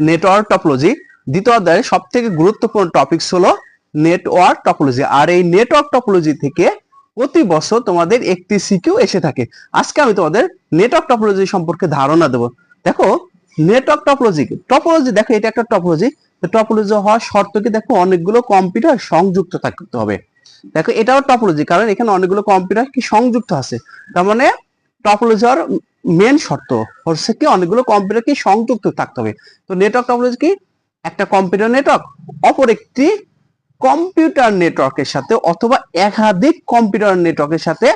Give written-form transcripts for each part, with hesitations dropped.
Network topology. দ্বিতীয় অধ্যায়ের সব থেকে গুরুত্বপূর্ণ টপিকস হলো নেটওয়ার্ক টপোলজি। আর এই নেটওয়ার্ক টপোলজি থেকে প্রতি বছর তোমাদের একটি সিকিউ এসে থাকে। আজকে আমি তোমাদের নেটওয়ার্ক টপোলজি সম্পর্কে ধারণা দেব। দেখো নেটওয়ার্ক টপোলজি টপোলজি দেখো এটা একটা টপোলজি। টপোলজি হওয়ার শর্ত কি, দেখো অনেকগুলো কম্পিউটার সংযুক্ত থাকতে হবে। দেখো এটাও টপোলজি, কারণ এখানে অনেকগুলো কম্পিউটার কি সংযুক্ত আছে। তার মানে টপোলজির মেন শর্ত হচ্ছে কি অনেকগুলো কম্পিউটার কি সংযুক্ত থাকতে হবে। তো নেটওয়ার্ক টপোলজি কি, একটা কম্পিউটার নেটওয়ার্ক অপর একটি কম্পিউটার নেটওয়ার্কের সাথে অথবা একাধিক কম্পিউটার নেটওয়ার্কের সাথে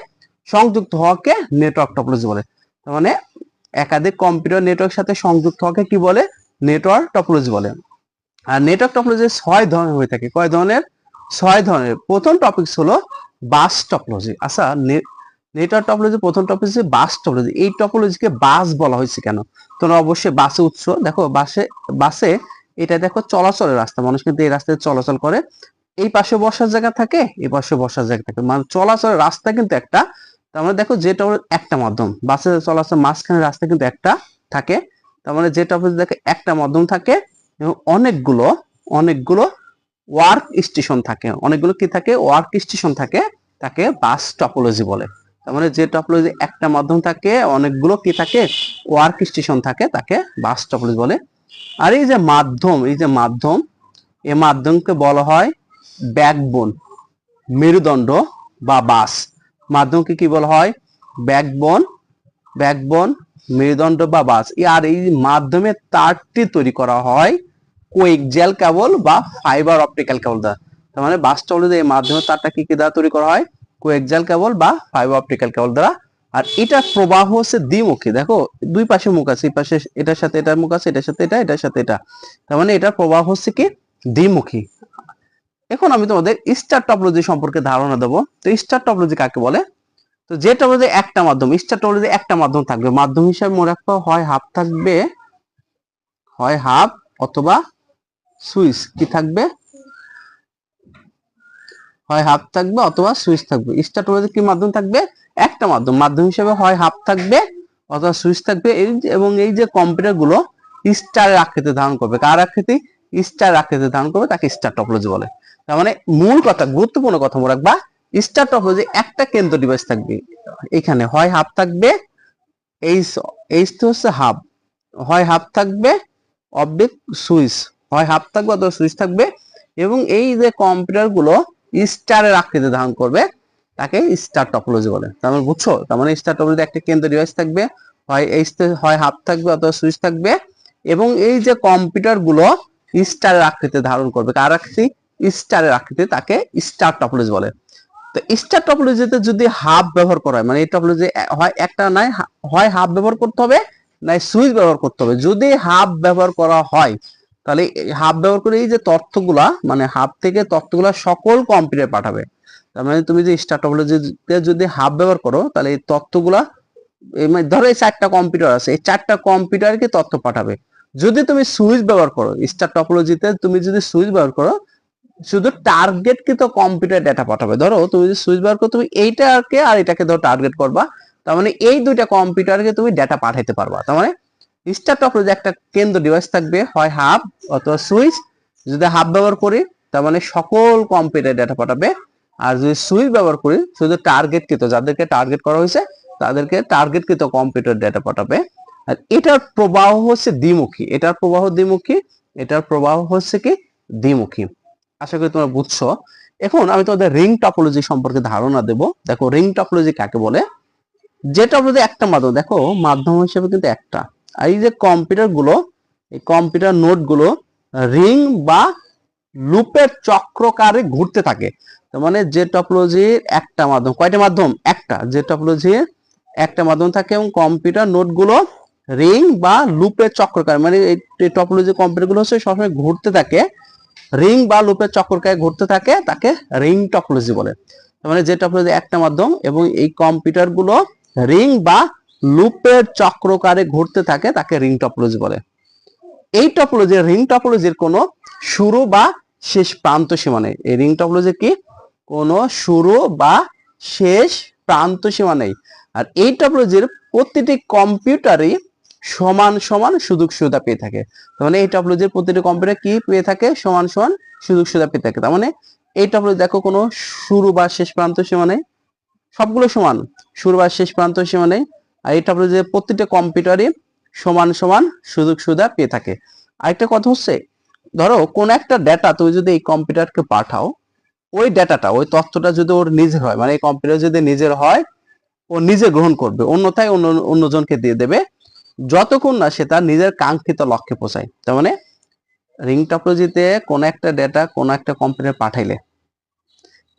সংযুক্ত হওয়াকে নেটওয়ার্ক টপোলজি বলে। তার মানে একাধিক কম্পিউটার নেটওয়ার্কের সাথে সংযুক্ত হওয়াকে কি বলে, নেটওয়ার্ক টপোলজি বলে। আর নেটওয়ার্ক টপোলজি 6 ধরনের হয়ে থাকে। কয় ধরনের? 6 ধরনের। প্রথম টপিক হলো বাস টপোলজি। আচ্ছা, নেটওয়ার্ক টপোলজি প্রথম টপিক হচ্ছে বাস টপোলজি। এই টপোলজিকে বাস বলা হয়েছে কেন? তোমরা অবশ্যই বাসে উঠছো, দেখো বাসে এটা দেখো চলাচলের রাস্তা, মানুষ কিন্তু এই রাস্তায় চলাচল করে। এই পাশে বসার জায়গা থাকে, এই পাশে বসার জায়গা থাকে, মানে চলাচলের রাস্তা কিন্তু একটা। তার মানে দেখো যেটা একটা মাধ্যম, বাসে চলাচল মাঝখানে রাস্তা কিন্তু একটা থাকে। তার মানে যেটা দেখো একটা মাধ্যম থাকে এবং অনেকগুলো ওয়ার্ক স্টেশন থাকে, অনেকগুলো কি থাকে, ওয়ার্ক স্টেশন থাকে, তাকে বাস টপোলজি বলে। তার মানে যে টপোলজি একটা মাধ্যম থাকে, অনেকগুলো কি থাকে, ওয়ার্ক স্টেশন থাকে, তাকে বাস টপোলজি বলে। আর এই যে মাধ্যম, এই মাধ্যমকে বলা হয় ব্যাকবোন, মেরুদণ্ড বা বাস। মাধ্যমকে কি বলা হয়? ব্যাকবোন, মেরুদণ্ড বা বাস। আর এই মাধ্যমে তারটি তৈরি করা হয় কোএক্সিয়াল কেবল বা ফাইবার অপটিক্যাল কেবল দ্বারা। তার মানে বাস টপোলজি এই মাধ্যমে তারটা কি দ্বারা তৈরি করা হয়? কোএক্সিয়াল কেবল বা ফাইবার অপটিক্যাল কেবল দ্বারা। আর এটার প্রবাহ হচ্ছে দ্বিমুখী। দেখো দুই পাশে মুখ আছে, এই পাশে এটার সাথে এটার মুখ আছে, এটার সাথে এটা, এটার সাথে এটা। তার মানে এটার প্রবাহ হচ্ছে কি দ্বিমুখী। এখন আমি তোমাদের স্টার টপোলজি সম্পর্কে ধারণা দেবো। তো স্টার টপোলজি কাকে বলে? তো যে টপোলজি একটা মাধ্যম, স্টার টপোলজি একটা মাধ্যম থাকবে। মাধ্যম হিসাবে মনে রাখবো হয় হাব থাকবে, হয় হাব অথবা সুইচ কি থাকবে, হয় হাব থাকবে অথবা সুইচ থাকবে। স্টার টপোলজি কি মাধ্যম থাকবে? একটা মাধ্যম। মাধ্যম হিসেবে হয় হাব থাকবে অথবা সুইচ থাকবে। এবং এই যে কম্পিউটার গুলো স্টারের আকৃতি ধারণ করবে, কার আকৃতি? স্টার আকৃতি ধারণ করবে, তাকে স্টার টপোলজি বলে। তার মানে মূল কথা, গুরুত্বপূর্ণ কথা মনে রাখবা, স্টার টপোলজি একটা কেন্দ্র ডিভাইস থাকবে। এখানে হয় হাব থাকবে, এইচ তো হচ্ছে হাব, হয় হাব থাকবে অবলিক সুইচ, হয় হাব থাকবে অথবা সুইচ থাকবে। এবং এই যে কম্পিউটার গুলো স্টারের আকৃতি ধারণ করবে, তাকে স্টার টপোলজি বলে। তার মানে বুঝছো? তার মানে স্টার টপোলজি একটা কেন্দ্র ডিভাইস থাকবে, হয় হাব থাকবে অথবা সুইচ থাকবে। এবং এই যে কম্পিউটার গুলো স্টারের আকৃতি ধারণ করবে, কার আকৃতি? স্টারের আকৃতি, তাকে স্টার টপোলজি বলে। তো স্টার টপোলজিতে যদি হাব ব্যবহার করা হয়, মানে এই টপোলজি হয় একটা নাই, হয় হাব ব্যবহার করতে হবে, নাই সুইচ ব্যবহার করতে হবে। যদি হাব ব্যবহার করা হয়, তাহলে হাব ব্যবহার করে এই যে তথ্যগুলা, মানে হাব থেকে তথ্যগুলা সকল কম্পিউটারে পাঠাবে। তার মানে তুমি যে স্টার টপোলজিতে যদি হাব ব্যবহার করো, তাহলে এই তথ্যগুলা ধরো এই 4টা কম্পিউটার আছে, এই 4টা কম্পিউটারকে তথ্য পাঠাবে। যদি তুমি সুইচ ব্যবহার করো, স্টার টপোলজিতে তুমি যদি সুইচ ব্যবহার করো, শুধু টার্গেট কৃত কম্পিউটার ডেটা পাঠাবে। ধরো তুমি যদি সুইচ বার করো, তুমি এইটাকে আর এটাকে ধরো টার্গেট করবা, তার মানে এই দুইটা কম্পিউটারকে তুমি ডেটা পাঠাইতে পারবা। তার মানে স্টার টপোলজি একটা কেন্দ্র ডিভাইস থাকবে, হয় হাব অথবা সুইচ। যদি হাব ব্যবহার করি, তার মানে সকল কম্পিউটার ডেটা পাঠাবে। আর যদি সুইচ ব্যবহার করি, শুধু টার্গেট কৃত, যাদেরকে টার্গেট করা হয়েছে তাদেরকে টার্গেট কৃত কম্পিউটার ডেটা পাঠাবে। আর এটার প্রবাহ হচ্ছে দ্বিমুখী, এটার প্রবাহ হচ্ছে কি দ্বিমুখী। আশা করি তোমরা বুঝছো। এখন আমি তোমাদের রিং টপোলজি সম্পর্কে ধারণা দেব। দেখো রিং টপোলজি কাকে বলে? যে টপোলজি একটা মাধ্যম, দেখো মাধ্যম হিসেবে কিন্তু একটা। আর এই যে কম্পিউটার গুলো, এই কম্পিউটার নোড গুলো রিং বা লুপের চক্রকারে ঘুরতে থাকে। তার মানে যে টপোলজির একটা মাধ্যম, কয়টা মাধ্যম? একটা। যে টপোলজির একটা মাধ্যম থাকে এবং কম্পিউটার নোড গুলো রিং বা লুপের চক্রকারে, মানে এই টপোলজি কম্পিউটার গুলো হচ্ছে সবসময় ঘুরতে থাকে, রিং বা লুপের চক্রকারে ঘুরতে থাকে, তাকে রিং টপোলজি বলে। মানে যে টপোলজি একটা মাধ্যম এবং এই কম্পিউটার গুলো রিং বা লুপের চক্রকারে ঘুরতে থাকে, তাকে রিং টপোলজি বলে। এই টপোলজি, রিং টপোলজির কোনো শুরু বা শেষ প্রান্ত সীমা নেই। এই রিং টপোলজির কি কোনো শুরু বা শেষ প্রান্ত সীমা নেই। আর এই টপোলজির প্রতিটি কম্পিউটারই সমান সমান সুযোগ সুবিধা পেয়ে থাকে। তার মানে এই টপোলজির প্রতিটি কম্পিউটার কি পেয়ে থাকে? সমান সমান সুযোগ সুবিধা পেয়ে থাকে। তার মানে এই টপোলজি দেখো কোনো শুরু বা শেষ প্রান্ত সীমা নেই, সবগুলো সমান, শুরু বা শেষ প্রান্ত সীমা নেই। আর এই টপোলজি প্রতিটা কম্পিউটারই সমান সমান সুযোগ সুবিধা পেয়ে থাকে। আরেকটা কথা হচ্ছে, ধরো কোন একটা ডেটা তুমি যদি এই কম্পিউটারকে পাঠাও, ওই ডেটাটা ওই তথ্যটা যদি ওর নিজের হয়, মানে এই কম্পিউটার যদি নিজের হয়, ও নিজে গ্রহণ করবে, অন্যথায় অন্যজনকে দিয়ে দেবে, যতক্ষণ না সে তার নিজের কাঙ্ক্ষিত লক্ষ্যে পৌঁছায়। তার মানে রিং টপোলজিতে কোন একটা ডেটা কোন একটা কম্পিউটার পাঠাইলে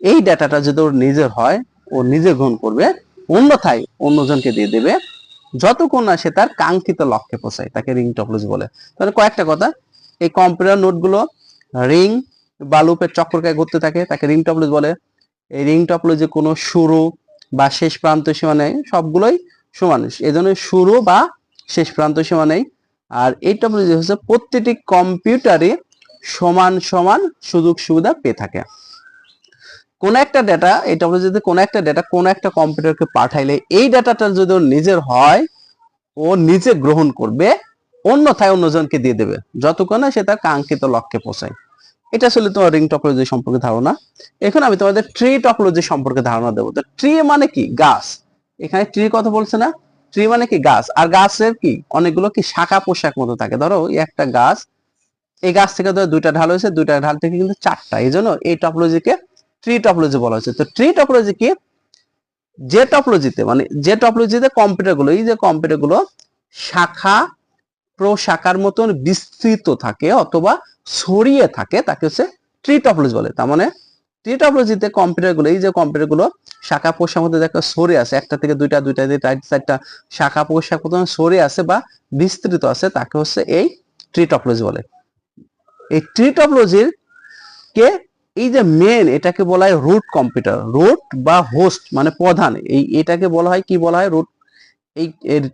এই ডেটাটা যদি ওর নিজের হয়, ও নিজে গ্রহণ করবে, অন্যথায় অন্যজনকে দিয়ে দেবে, যতক্ষণ না সে তার কাঙ্ক্ষিত লক্ষ্যে পৌঁছায়, তাকে রিং টপোলজি বলে। তাহলে কয়েকটা কথা, এই কম্পিউটার নোডগুলো রিং বা লুপের চক্করকায় ঘুরতে থাকে, তাকে রিং টপোলজি বলে। এই রিং টপোলজি কোনো শুরু বা শেষ প্রান্ত সীমা নেই, সবগুলোই সমান, এজন্য শুরু বা শেষ প্রান্ত সীমা নেই। আর এই টপোলজি হচ্ছে প্রত্যেকটি কম্পিউটারে সমান সমান সুযোগ সুবিধা পেয়ে থাকে। কোন একটা ডেটা, এই টপোলজিতে কোন একটা ডেটা কোন একটা কম্পিউটারকে পাঠাইলে এই ডাটাটা যদি ওর নিজের হয়, ও নিজে গ্রহণ করবে, অন্যথায় অন্যজনকে দিয়ে দেবে, যতক্ষণ না সে তার কাঙ্ক্ষিত লক্ষ্যে পৌঁছায়। এটা ছিল তোমার রিং টপোলজি সম্পর্কে ধারণা। এখন আমি তোমাদের ট্রি টপোলজি সম্পর্কে ধারণা দেবো। তো ট্রি মানে কি? গাছ। এখানে ট্রি কথা বলছে না? ট্রি মানে কি? গাছ। আর গাছের কি অনেকগুলো কি শাখা পোশাক মতো থাকে। ধরো একটা গাছ, এই গাছ থেকে ধরো দুইটা ঢাল হয়েছে, দুইটা ঢাল থেকে কিন্তু চারটা, এই জন্য এই টপোলজিকে ট্রি টপোলজি বলা হয়েছে। তো ট্রি টপোলজি কি? যে টপোলজিতে, মানে যে টপোলজিতে কম্পিউটারগুলো, এই যে কম্পিউটারগুলো শাখা প্রশাখার মতন বিস্তৃত থাকে অথবা ছড়িয়ে থাকে, তাকে হচ্ছে ট্রি টপোলজি বলে। তার মানে ট্রি টপোলজিতে কম্পিউটারগুলো, এই যে কম্পিউটারগুলো শাখা প্রশাখার মধ্যে দেখো ছড়িয়ে আছে, একটা থেকে দুইটা, দুইটা থেকে চারটা শাখা প্রশাখা মতন ছড়িয়ে আছে বা বিস্তৃত আছে, তাকে হচ্ছে এই ট্রি টপোলজি বলে। এই ট্রি টপোলজির কে, এই যে মেন, এটাকে বলা হয় রুট কম্পিউটার। রুট বা হোস্ট মানে প্রধান, এই এটাকে বলা হয় কি? বলা হয় রুট। এই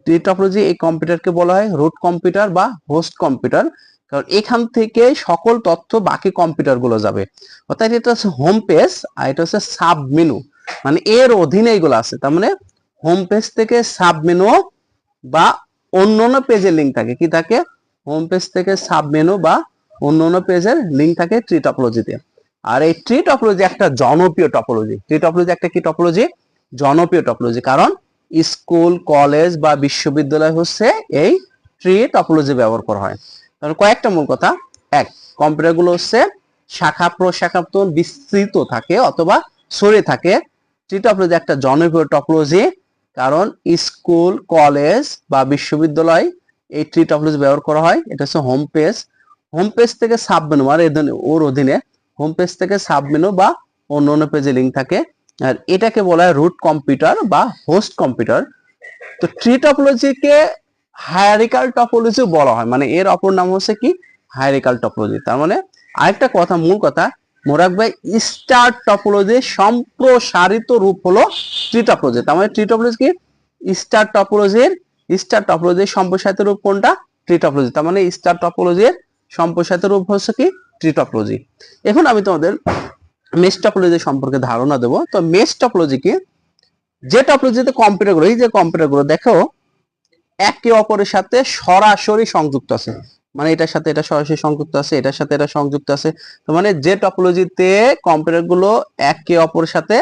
ট্রি টপোলজি, এই কম্পিউটারকে বলা হয় রুট কম্পিউটার বা হোস্ট কম্পিউটার, কারণ এখান থেকে সকল তথ্য বাকি কম্পিউটার গুলো যাবে। অর্থাৎ এটা হচ্ছে হোম পেজ আর এটা হচ্ছে সাব মেনু, মানে এর অধীনে এগুলো আছে। তার মানে হোম পেজ থেকে সাব মেনু বা অন্যান্য পেজের লিঙ্ক থাকে, কি থাকে? হোম পেজ থেকে সাব মেনু বা অন্যান্য পেজের লিঙ্ক থাকে ট্রি টপোলজিতে। আর এই ট্রি টপোলজি একটা জনপ্রিয় টপোলজি। ট্রি টপোলজি একটা কি টপোলজি? জনপ্রিয় টপোলজি, কারণ স্কুল, কলেজ বা বিশ্ববিদ্যালয় হচ্ছে এই ট্রি টপোলজি ব্যবহার করা হয়। তাহলে কয়েকটা মূল কথা। এক, কম্পিউটার গুলো হচ্ছে শাখা প্রশাখা বিস্তৃত থাকে অথবা ছড়িয়ে থাকে। ট্রি টপোলজি একটা জনপ্রিয় টপোলজি, কারণ স্কুল, কলেজ বা বিশ্ববিদ্যালয় এই ট্রি টপোলজি ব্যবহার করা হয়। এটা হচ্ছে হোম পেজ। হোম পেজ থেকে সাব মেনু, মানে ওর অধীনে হোম পেজ থেকে সাব মেনু বা অন্য পেজে লিঙ্ক থাকে। আর এটাকে বলা হয় রুট কম্পিউটার বা হোস্ট কম্পিউটার। তো ট্রি টপোলজিকে হায়ারিকাল টপোলজি বলা হয়, মানে এর অপর নাম হচ্ছে কি? হায়ারিকাল টপোলজি। তার মানে আরেকটা কথা, মূল কথা মনে রাখবে, স্টার টপোলজির সম্প্রসারিত রূপ হলো ট্রি টপোলজি। তার মানে ট্রি টপোলজি কি? স্টার টপোলজির সম্প্রসারিত রূপ কোনটা? Tree topology. তার মানে স্টার টপোলজির সম্প্রসারিত রূপ হচ্ছে কি? Tree topology. এখন আমি তোমাদের মেশ টপোলজি সম্পর্কে ধারণা দেব। তো মেশ টপোলজি কি? যে টপোলজিতে কম্পিউটারগুলো, এই যে কম্পিউটারগুলো দেখো একে অপরের সাথে সরাসরি সংযুক্ত আছে, মানে এটার সাথে এটা সরাসরি সংযুক্ত আছে, এটার সাথে এটা সংযুক্ত আছে। তো মানে যে টপোলজিতে কম্পিউটারগুলো একে অপরের সাথে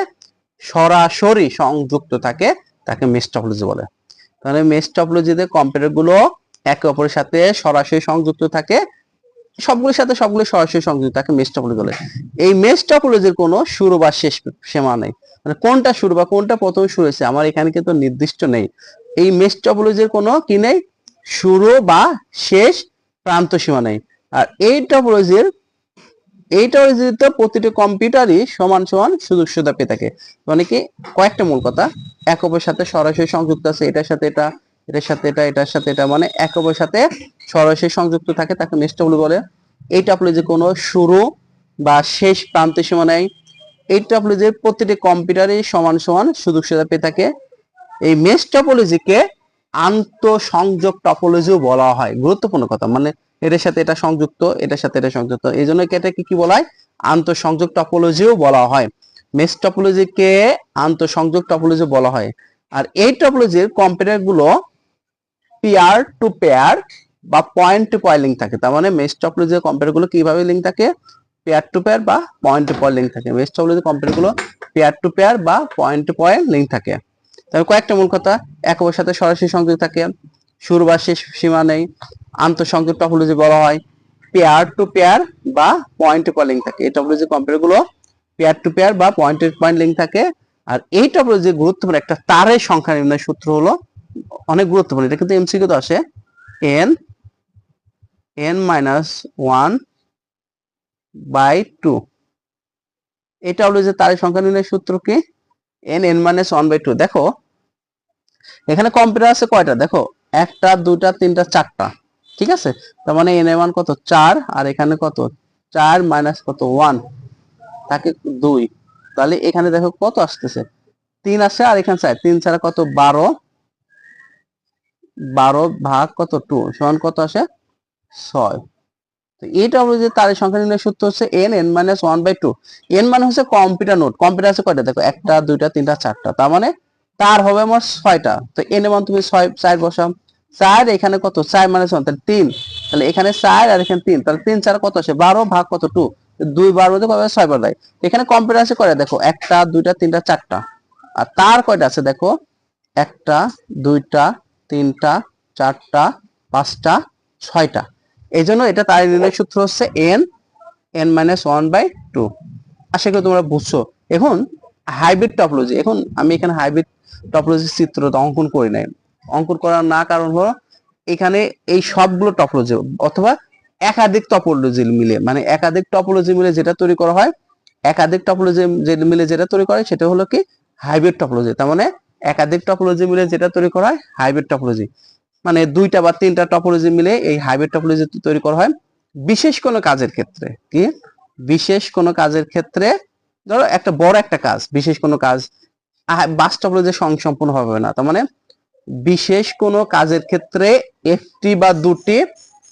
সরাসরি সংযুক্ত থাকে, তাকে মেশ টপোলজি বলে। তাহলে মেশ টপোলজিতে কম্পিউটারগুলো একে অপরের সাথে সরাসরি সংযুক্ত থাকে, সবগুলোর সাথে সবগুলো সরাসরি সংযুক্ত, তাকে মেশ টপোলজি বলে। এই মেশ টপোলজির কোনো শুরু বা শেষ সীমা নেই, মানে কোনটা শুরু বা কোনটা প্রথমে শুরু হয়েছে আমার এখানে কিন্তু নির্দিষ্ট নেই। এই মেশ টপোলজির কোনো কি নেই? শুরু বা শেষ প্রান্ত সীমা নেই। আর এই টপোলজিতে প্রতিটি কম্পিউটারই সমান সমান সুযোগ সুবিধা পেয়ে থাকে। মানে কি? কয়েকটা মূল কথা, এক অপরের সাথে সরাসরি সংযুক্ত আছে, এটার সাথে এটা, এটার সাথে এটা, এটার সাথে এটা, মানে এক অপরের সাথে সরাসরি সংযুক্ত থাকে, তাকে মেশ টপোলজি বলে। এই টপোলজি কোনো শুরু বা শেষ প্রান্ত সীমা নেই। এই টপোলজির প্রতিটি কম্পিউটারই সমান সমান সুযোগ সুবিধা পেয়ে থাকে। এই মেশ টপোলজিকে আন্তঃসংযোগ টপোলজিও বলা হয়। গুরুত্বপূর্ণ কথা, মানে এটার সাথে এটা সংযুক্ত, এটার সাথে এটা সংযুক্ত, এই জন্য এটাকে কি বলা হয়? আন্তঃসংযোগ টপোলজিও বলা হয়। মেশ টপোলজিকে আন্তঃসংযোগ টপোলজি বলা হয়। আর এই টপোলজির কম্পিউটার গুলো পেয়ার টু পেয়ার বা পয়েন্ট টু পয়েন্ট লিঙ্ক থাকে। তার মানে মেশ টপোলজি কম্পিউটার গুলো কিভাবে লিঙ্ক থাকে, পেয়ার টু পেয়ার বা পয়েন্ট টু পয়েন্ট লিঙ্ক থাকে। মেশ টপোলজি কম্পিউটার গুলো পেয়ার টু পেয়ার বা পয়েন্ট টু পয়েন্ট লিঙ্ক থাকে। তবে কয়েকটা মূল কথা, এককের সাথে সরাসরি সংযোগ থাকে, শুরু বা শেষ সীমা নেই, আন্তঃসংযোগ টপোলজি বলা হয়, পেয়ার টু পেয়ার বা পয়েন্ট টু পয়েন্ট লিঙ্ক থাকে। এই টপোলজি কম্পিউটার গুলো পেয়ার টু পেয়ার বা পয়েন্ট টু পয়েন্ট লিঙ্ক থাকে। আর এই টপোলজি গুরুত্বপূর্ণ একটা তারের সংখ্যা নির্ণয়ের সূত্র হলো অনেক গুরুত্বপূর্ণ, এটা কিন্তু এমসিকিউ তে আসে, n-1/2। এটা হলো যে তারের সংখ্যা নির্ণয়ের সূত্র কি, n-1/2। দেখো এখানে কম্পিউটার আছে কয়টা, দেখো 1টা 2টা 3টা 4টা, ঠিক আছে। তার মানে n এর মান কত 4, আর এখানে কত 4 মাইনাস কত 1 তাকে 2, তাহলে এখানে দেখো কত আসতেছে 3 আসে, আর এখানে 4, 3 ছাড়া কত 12, 12 ভাগ কত 2 সমান কত আসে 6। তো এটা হলো যে তারের সংখ্যা নির্ণয়ের সূত্র হচ্ছে n-1/2। n মানে হচ্ছে কম্পিউটার নোড, কম্পিউটার আছে কয়টা দেখো 1টা 2টা 3টা 4টা, তার মানে তার হবে আমার 6টা। তো n এর মান তুমি 6 4 বসাও, 4 এখানে কত 4 মানে 6 তাহলে 3, তাহলে এখানে 4 আর এখানে 3, তাহলে 3 ছাড়া কত আসে 12 ভাগ কত 2, 2 বার মধ্যে কত 6 বার দেয়। এখানে কম্পিউটার আছে কয়টা দেখো 1টা 2টা 3টা 4টা, আর তার কয়টা আছে দেখো 1টা 2টা 3টা 4টা 5টা 6টা। এই জন্য এটা তারের নির্ণয় সূত্র হচ্ছে n-1/2। আশা করি তোমরা বুঝছো। এখন হাইব্রিড টপোলজি, এখন আমি এখানে হাইব্রিড টপোলজি চিত্র অঙ্কন করি নাই, অঙ্কন করার না কারণ হলো এখানে এই সবগুলো টপোলজি অথবা একাধিক টপোলজি মিলে, মানে একাধিক টপোলজি মিলে যেটা তৈরি করা হয়, একাধিক টপোলজি মিলে যেটা তৈরি করা হয় সেটা হলো কি হাইব্রিড টপোলজি। তার মানে একাধিক টপোলজি মিলে যেটা তৈরি করা হয় হাইব্রিড টপোলজি, মানে 2টা বা 3টা টপোলজি মিলে এই হাইব্রিড টপোলজি তৈরি করা হয় বিশেষ কোনো কাজের ক্ষেত্রে। কি বিশেষ কোনো কাজের ক্ষেত্রে, ধরো একটা বড় একটা কাজ, বিশেষ কোনো কাজ বাস টপোলজি সম্পূর্ণ হবে না, তার মানে বিশেষ কোনো কাজের ক্ষেত্রে একটি বা দুটি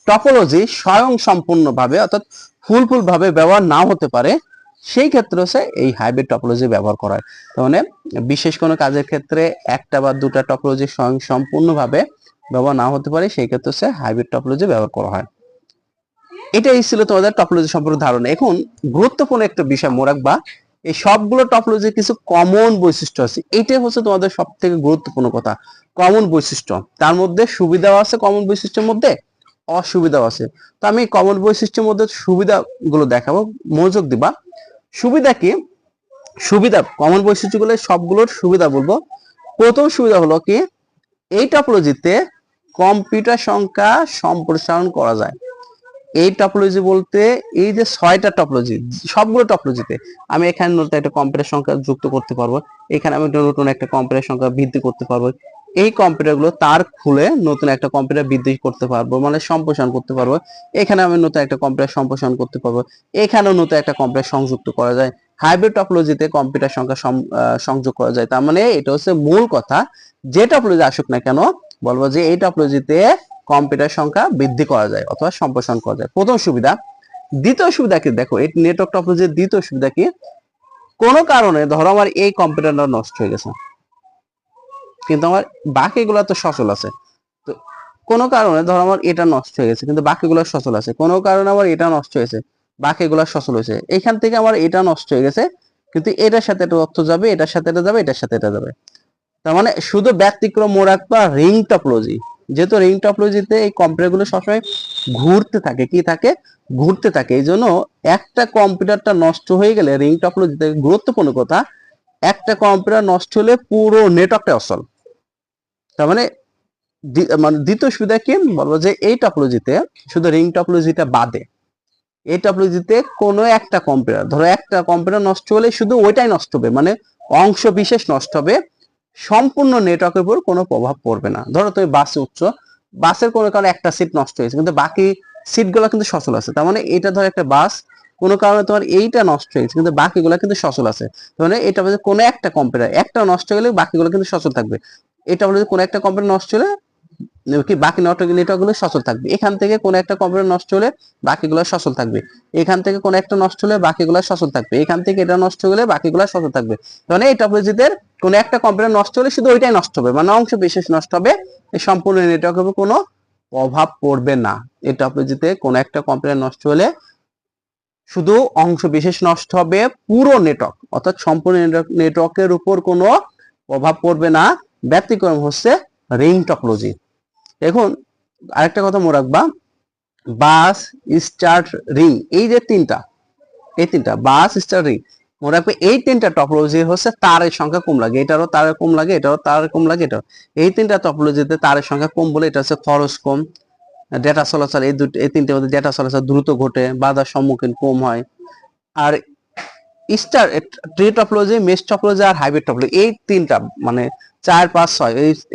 টপোলজি স্বয়ং সম্পূর্ণভাবে অর্থাৎ ফুলফুল ভাবে ব্যবহার নাও হতে পারে, সেই ক্ষেত্রে হচ্ছে এই হাইব্রিড টপোলজি ব্যবহার করা হয়। তার মানে বিশেষ কোনো কাজের ক্ষেত্রে একটা বা দুটা টপোলজি স্বয়ং সম্পূর্ণভাবে ব্যবহার না হতে পারে, সেই ক্ষেত্রে হচ্ছে হাইব্রিড টপোলজি ব্যবহার করা হয়। এটাই ছিল তোমাদের টপোলজি সম্পর্কে ধারণা। এখন গুরুত্বপূর্ণ একটা বিষয় মনে রাখবা, এই সবগুলো টপোলজির কিছু কমন বৈশিষ্ট্য আছে, এটাই হচ্ছে তোমাদের সব থেকে গুরুত্বপূর্ণ কথা, কমন বৈশিষ্ট্য। তার মধ্যে সুবিধাও আছে কমন বৈশিষ্ট্যের মধ্যে, অসুবিধাও আছে। তো আমি কমন বৈশিষ্ট্যের মধ্যে সুবিধাগুলো দেখাবো, মনোযোগ দিবা। সুবিধা কি, সুবিধা কমন বৈশিষ্ট্যগুলো সবগুলোর সুবিধা বলবো। প্রথম সুবিধা হলো কি, এই টপোলজিতে কম্পিউটার সংখ্যা সম্প্রসারণ করা যায়। এই টপোলজি বলতে এই যে 6টা টপোলজি, সবগুলো টপোলজিতে আমি এখানে নতুন একটা কম্পিউটার সংখ্যা যুক্ত করতে পারবো, এখানে আমি নতুন একটা কম্পিউটার সংখ্যা বৃদ্ধি করতে পারবো, এই কম্পিউটারগুলো তার খুলে নতুন একটা কম্পিউটার বৃদ্ধি করতে পারবো, মানে সম্প্রসারণ করতে পারবো। এখানে আমি নতুন একটা কম্পিউটার সম্প্রসারণ করতে পারবো, এখানেও নতুন একটা কম্পিউটার সংযুক্ত করা যায়। হাইব্রিড টপোলজিতে কম্পিউটার সংখ্যা সংযোগ করা যায়। তার মানে এটা হচ্ছে মূল কথা, যে টপোলজি আসুক না কেন বলবো যে এই টপোলজিতে কম্পিউটার সংখ্যা বৃদ্ধি করা যায় অথবা সম্প্রসারণ করা যায়, প্রথম সুবিধা। দ্বিতীয় সুবিধা কি দেখো, এই নেটওয়ার্ক টপোলজির দ্বিতীয় সুবিধা কি, কোনো কারণে ধরো আমার এই কম্পিউটারটা নষ্ট হয়ে গেছে কিন্তু আমার বাকিগুলো তো সচল আছে, তো কোনো কারণে ধরো আমার এটা নষ্ট হয়ে গেছে কিন্তু বাকিগুলো সচল আছে, কোনো কারণে আমার এটা নষ্ট হয়েছে বাকিগুলো সচল হয়েছে, এখান থেকে আমার এটা নষ্ট হয়ে গেছে কিন্তু এটার সাথে এটা তথ্য যাবে, এটার সাথে এটা যাবে, এটার সাথে এটা যাবে। তার মানে শুধু ব্যতিক্রম মনে রাখবা রিং টপোলজি, যেহেতু রিং টপোলজিতে এই কম্পিউটার গুলো সবসময় ঘুরতে থাকে, কি থাকে ঘুরতে থাকে, এই জন্য একটা কম্পিউটারটা নষ্ট হয়ে গেলে রিং টপোলজিতে গুরুত্বপূর্ণ কথা, একটা কম্পিউটার নষ্ট হলে পুরো নেটওয়ার্কটা অচল। তার মানে মানে দ্বিতীয় সুবিধা কি বলবো যে এই টপোলজিতে শুধু রিং টপোলজিটা বাদে এই টপোলজিতে কোনো একটা কম্পিউটার, ধরো একটা কম্পিউটার নষ্ট হলে শুধু ওইটাই নষ্ট হবে, মানে অংশ বিশেষ নষ্ট হবে, সম্পূর্ণ নেটওয়ার্কের উপর কোনো প্রভাব পড়বে না। ধরো তুমি বাসে উঠছো, বাসের কোনো কারণে একটা সিট নষ্ট হয়েছে কিন্তু বাকি সিটগুলো কিন্তু সচল আছে, তার মানে এটা ধরো একটা বাস, কোনো কারণে তোমার এইটা নষ্ট হয়েছে কিন্তু বাকিগুলো কিন্তু সচল আছে, মানে এটা বলতে কোনো একটা কম্পিউটার একটা নষ্ট হলে বাকিগুলো কিন্তু সচল থাকবে। এটা বলতে কোনো একটা কম্পিউটার নষ্ট হলে কি বাকি নেটওয়ার্কগুলো সচল থাকবে, এখান থেকে কোনো একটা কম্পিউটার নষ্ট হলে বাকিগুলো সচল থাকবে, এখান থেকে কোনো একটা নষ্ট হলে বাকিগুলো সচল থাকবে, এখান থেকে এটা নষ্ট হলে বাকিগুলো সচল থাকবে। মানে এই টপোলজিদের কোনো একটা কম্পিউটার নষ্ট হলে শুধু ওইটাই নষ্ট হবে, মানে অংশ বিশেষ নষ্ট হবে, এই সম্পূর্ণ নেটওয়ার্কের উপর কোনো প্রভাব পড়বে না। এই টপোলজিতে কোনো একটা কম্পিউটার নষ্ট হলে শুধু অংশ বিশেষ নষ্ট হবে, পুরো নেটওয়ার্ক অর্থাৎ সম্পূর্ণ নেটওয়ার্কের উপর কোনো প্রভাব পড়বে না। ব্যতিক্রম হচ্ছে রিং টপোলজি। এখন আরেকটা কথা মনে রাখবা, বাস, স্টার্ট, রিং, এই যে তিনটা বাস, স্টার, রিং, মনে রাখবে এই তিনটা টপোলজি হচ্ছে তারের সংখ্যা কম লাগে, এটারও তারের কম লাগে, এটারও তারের কম লাগে, এটাও। এই তিনটা টপোলজিতে তারের সংখ্যা কম বলে এটা হচ্ছে খরচ কম, ডেটা চলাচল এই তিনটের মধ্যে ডেটা চলাচল দ্রুত ঘটে, বাধার সম্মুখীন কম হয়। আর star tree topology, mesh topology আর হাইব্রিড টপোলজি, এই তিনটা মানে 4, 5, 6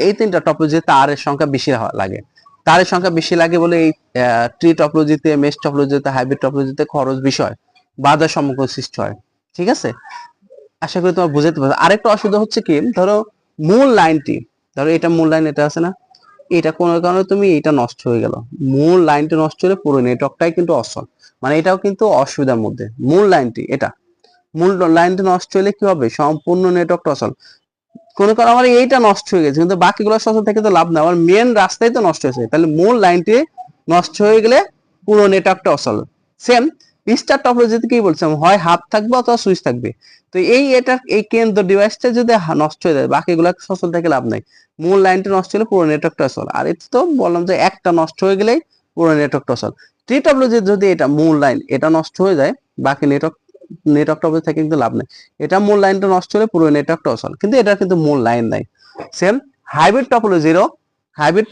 এই তিনটা টপোলজি তারের সংখ্যা বেশি লাগে। তারের সংখ্যা বেশি লাগে বলে এই ট্রি টপোলজিতে, মেশ টপোলজিতে, হাইব্রিড টপোলজিতে খরচ বিষয়, বাধার সম্মুখীন সৃষ্টি হয়। ঠিক আছে, আশা করি তোমার বুঝাতে পারছো। আরেকটা অসুবিধা হচ্ছে কি, ধরো মূল লাইনটি, ধরো এটা মূল লাইন, এটা আছে না, এটা কোনো কারণে তুমি এটা নষ্ট হয়ে গেল, মূল লাইনটি নষ্ট হলে পুরো নেটওয়ার্কটাই কিন্তু অচল, মানে এটাও কিন্তু অসুবিধার মধ্যে। মূল লাইনটি, এটা মূল লাইনটি নষ্ট হলে কি হবে, সম্পূর্ণ নেটওয়ার্কটা অচল। কোনো কারণে আমার এইটা নষ্ট হয়ে গেছে কিন্তু বাকিগুলো সচল থেকে তো লাভ না, আমার মেন রাস্তাই তো নষ্ট হয়েছে, তাহলে মূল লাইনটি নষ্ট হয়ে গেলে পুরো নেটওয়ার্কটা অচল। সেম স্টার টপোলজিতে কি বলছিলাম, হয় হাব থাকবে অথবা সুইচ থাকবে। তো এই কেন্দ্র ডিভাইসটা যদি নষ্ট হয়ে যায় বাকিগুলো সচল থেকে লাভ নাই, মূল লাইনটা নষ্ট হলে পুরো নেটওয়ার্কটা অচল। আর এটা তো বললাম যে একটা নষ্ট হয়ে গেলেই পুরো নেটওয়ার্কটা অচল। ট্রি টপোলজি যদি এটা মূল লাইন এটা নষ্ট হয়ে যায়, বাকি নেটওয়ার্কটা থেকে কিন্তু লাভ নাই। এটা মূল লাইনটা নষ্ট হলে পুরো নেটওয়ার্কটা অচল, কিন্তু এটা কিন্তু মূল লাইন নাই। সেম হাইব্রিড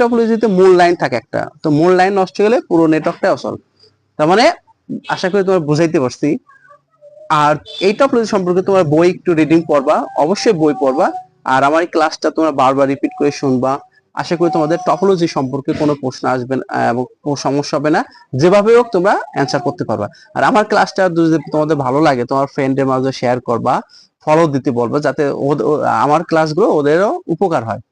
টপোলজিতে মূল লাইন থাকে একটা, তো মূল লাইন নষ্ট হলে পুরো নেটওয়ার্কটা অচল। তার মানে আশা করি তোমার বুঝাইতে পারছি। আর এই টপোলজি সম্পর্কে তোমার বই একটু রিডিং পড়বা, অবশ্যই বই পড়বা, আর আমার এই ক্লাসটা তোমরা বারবার রিপিট করে শুনবা। আশা করি তোমাদের টপোলজি সম্পর্কে কোনো প্রশ্ন আসবে না এবং কোনো সমস্যা হবে না, যেভাবে হোক তোমরা অ্যান্সার করতে পারবা। আর আমার ক্লাসটা যদি তোমাদের ভালো লাগে তোমার ফ্রেন্ডের মাঝে শেয়ার করবা, ফলো দিতে বলবা, যাতে আমার ক্লাসগুলো ওদেরও উপকার হয়।